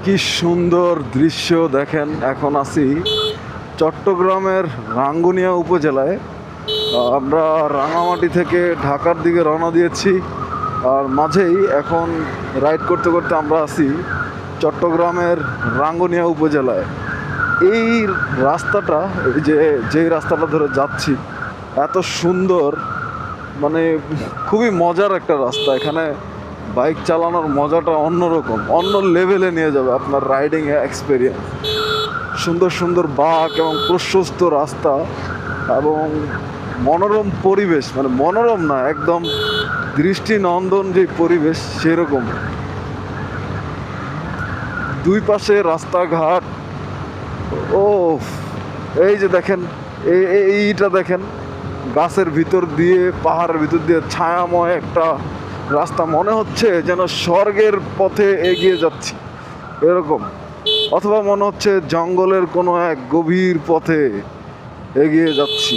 কি সুন্দর দৃশ্য দেখেন। এখন আছি চট্টগ্রামের রাঙ্গুনিয়া উপজেলায়। আমরা রাঙামাটি থেকে ঢাকার দিকে রওনা দিয়েছি, আর মাঝেই এখন রাইড করতে করতে আমরা আছি চট্টগ্রামের রাঙ্গুনিয়া উপজেলায়। এই রাস্তাটা, এই যেই রাস্তাটা ধরে যাচ্ছি, এত সুন্দর, মানে খুবই মজার একটা রাস্তা। এখানে বাইক চালানোর মজাটা অন্যরকম, অন্য লেভেলে নিয়ে যাবে আপনার রাইডিং এক্সপিরিয়েন্স। সুন্দর সুন্দর বাঁক এবং প্রশস্ত রাস্তা এবং মনোরম পরিবেশ, মানে মনোরম না, একদম দৃষ্টিনন্দন যে পরিবেশ সেরকম। দুই পাশে রাস্তাঘাট। ও, এই যে দেখেন, এইটা দেখেন, গাছের ভিতর দিয়ে, পাহাড়ের ভিতর দিয়ে ছায়াময় একটা রাস্তা। মনে হচ্ছে যেন স্বর্গের পথে এগিয়ে যাচ্ছি এরকম, অথবা মনে হচ্ছে জঙ্গলের কোনো এক গভীর পথে এগিয়ে যাচ্ছি।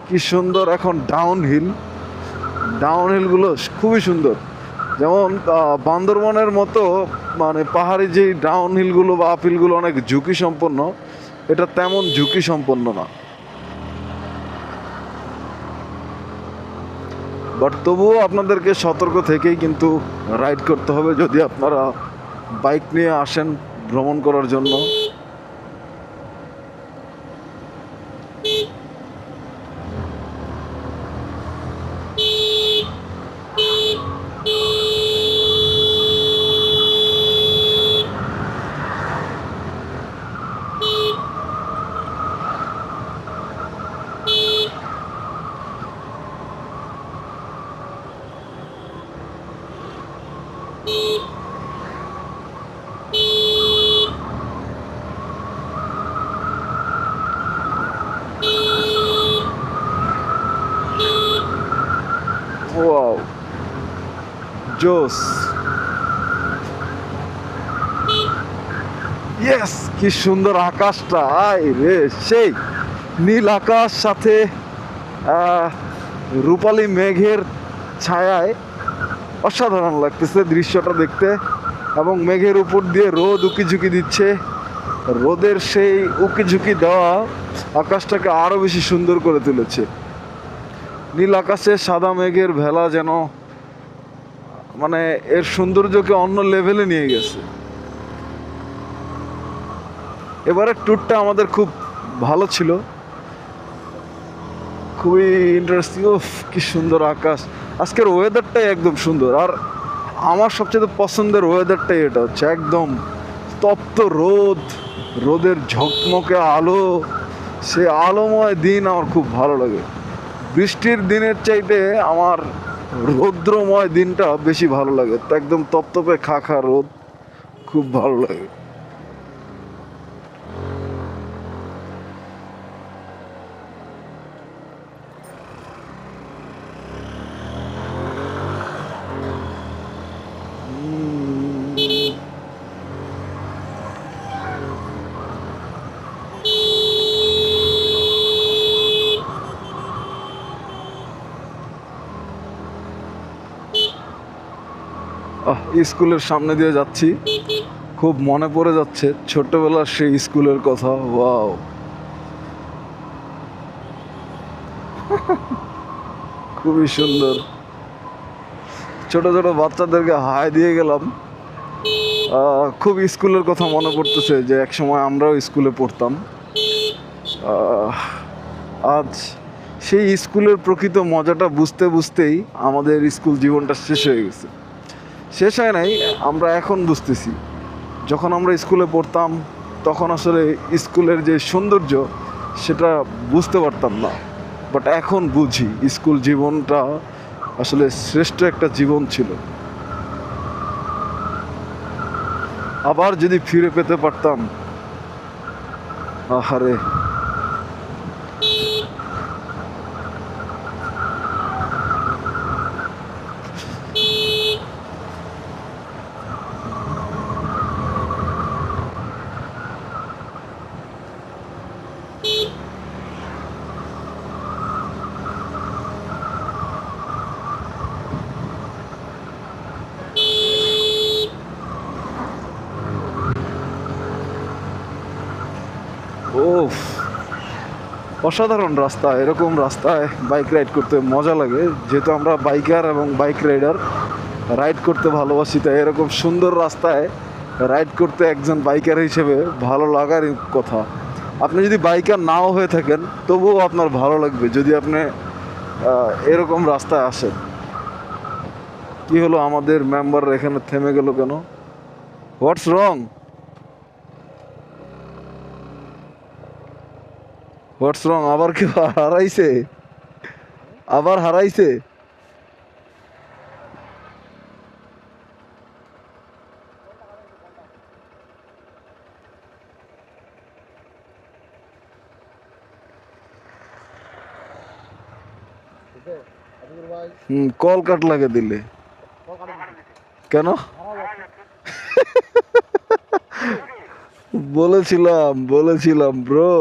কি সুন্দর! এখন ডাউনহিলগুলো খুবই সুন্দর। যেমন বান্দরবনের মতো, মানে পাহাড়ি যেই ডাউনহিলগুলো বা আপহিলগুলো অনেক ঝুঁকি সম্পন্ন, এটা তেমন ঝুঁকি সম্পন্ন না। বাট তবুও আপনাদেরকে সতর্ক থেকেই কিন্তু রাইড করতে হবে যদি আপনারা বাইক নিয়ে আসেন ভ্রমণ করার জন্য। ওয়াও, জোস! ইয়েস! কি সুন্দর আকাশটা! আয় রে, সেই নীল আকাশ, সাথে রূপালী মেঘের ছায়ায় অসাধারণ লাগতেছে দৃশ্যটা দেখতে। এবং মেঘের উপর দিয়ে রোদ উকিঝুঁকি দিচ্ছে। রোদের সেই উকিঝুঁকি দেওয়া আকাশটাকে আরো বেশি সুন্দর করে তুলেছে। নীল আকাশে সাদা মেঘের ভেলা যেন, মানে এর সৌন্দর্যকে অন্য লেভেলে নিয়ে গেছে। এবারের ট্যুরটা আমাদের খুব ভালো ছিল, খুবই ইন্টারেস্টিং। কি সুন্দর আকাশ! আজকের ওয়েদারটাই একদম সুন্দর। আর আমার সবচেয়ে পছন্দের ওয়েদারটাই এটা হচ্ছে, একদম তপ্ত রোদ, রোদের ঝকমকে আলো। সে আলোময় দিন আমার খুব ভালো লাগে। বৃষ্টির দিনের চাইতে আমার রৌদ্রময় দিনটা বেশি ভালো লাগে। তো একদম তপ্তপে খা খা রোদ খুব ভালো লাগে। স্কুলের সামনে দিয়ে যাচ্ছি, খুব মনে পড়ে যাচ্ছে ছোটবেলার সেই স্কুলের কথা। ওয়াও, খুবই সুন্দর। ছোট ছোট বাচ্চাদেরকে হাই দিয়ে গেলাম। খুব স্কুলের কথা মনে পড়তেছে, যে এক সময় আমরাও স্কুলে পড়তাম। আজ সেই স্কুলের প্রকৃত মজাটা বুঝতে বুঝতেই আমাদের স্কুল জীবনটা শেষ হয়ে গেছে। শেষ হয় নাই, আমরা এখন বুঝতেছি। যখন আমরা স্কুলে পড়তাম তখন আসলে স্কুলের যে সৌন্দর্য সেটা বুঝতে পারতাম না, বাট এখন বুঝি স্কুল জীবনটা আসলে শ্রেষ্ঠ একটা জীবন ছিল। আবার যদি ফিরে পেতে পারতাম, আহারে! ওফ, অসাধারণ রাস্তা। এরকম রাস্তায় বাইক রাইড করতে মজা লাগে, যেহেতু আমরা বাইকার এবং বাইক রাইডার, রাইড করতে ভালোবাসি, তাই এরকম সুন্দর রাস্তায় রাইড করতে একজন বাইকার হিসেবে ভালো লাগারই কথা। আপনি যদি বাইকার নাও হয়ে থাকেন তবুও আপনার ভালো লাগবে যদি আপনি এরকম রাস্তায় আসেন। কি হলো, আমাদের মেম্বার এখানে থেমে গেল কেন? হোয়াটস রং? হোয়াটস রং? আবার কি হারাইছে? আবার হারাইছে? কল কাট লাগে দিলে কেন? বলেছিলাম বলেছিলাম ব্রো।